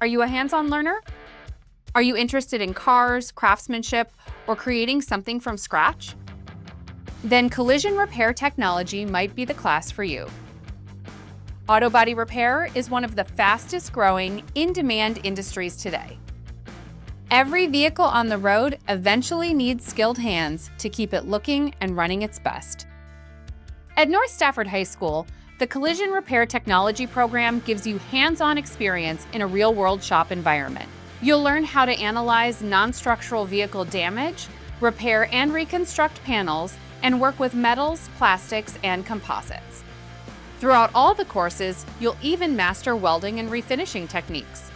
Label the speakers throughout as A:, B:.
A: Are you a hands-on learner? Are you interested in cars, craftsmanship, or creating something from scratch? Then collision repair technology might be the class for you. Auto body repair is one of the fastest-growing, in-demand industries today. Every vehicle on the road eventually needs skilled hands to keep it looking and running its best. At North Stafford High School, the Collision Repair Technology program gives you hands-on experience in a real-world shop environment. You'll learn how to analyze non-structural vehicle damage, repair and reconstruct panels, and work with metals, plastics, and composites. Throughout all the courses, you'll even master welding and refinishing techniques.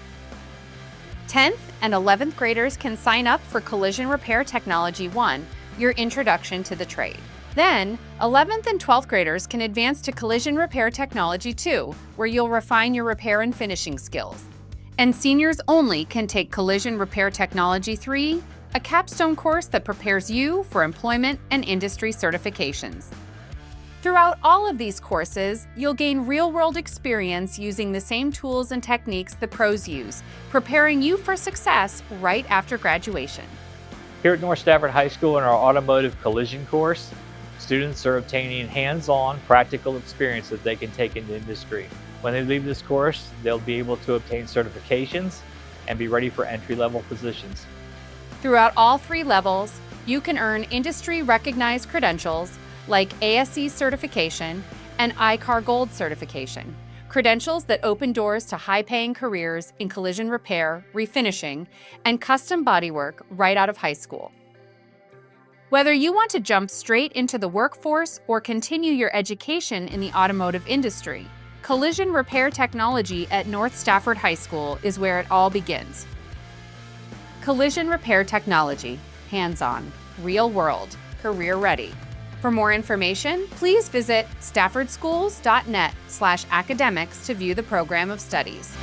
A: 10th and 11th graders can sign up for Collision Repair Technology 1, your introduction to the trade. Then, 11th and 12th graders can advance to Collision Repair Technology 2, where you'll refine your repair and finishing skills. And seniors only can take Collision Repair Technology 3, a capstone course that prepares you for employment and industry certifications. Throughout all of these courses, you'll gain real-world experience using the same tools and techniques the pros use, preparing you for success right after graduation.
B: Here at North Stafford High School in our automotive collision course, students are obtaining hands-on practical experience that they can take into industry. When they leave this course, they'll be able to obtain certifications and be ready for entry-level positions.
A: Throughout all 3 levels, you can earn industry-recognized credentials like ASE certification and ICAR Gold certification, credentials that open doors to high-paying careers in collision repair, refinishing, and custom bodywork right out of high school. Whether you want to jump straight into the workforce or continue your education in the automotive industry, Collision Repair Technology at North Stafford High School is where it all begins. Collision Repair Technology, hands-on, real-world, career-ready. For more information, please visit staffordschools.net/academics to view the program of studies.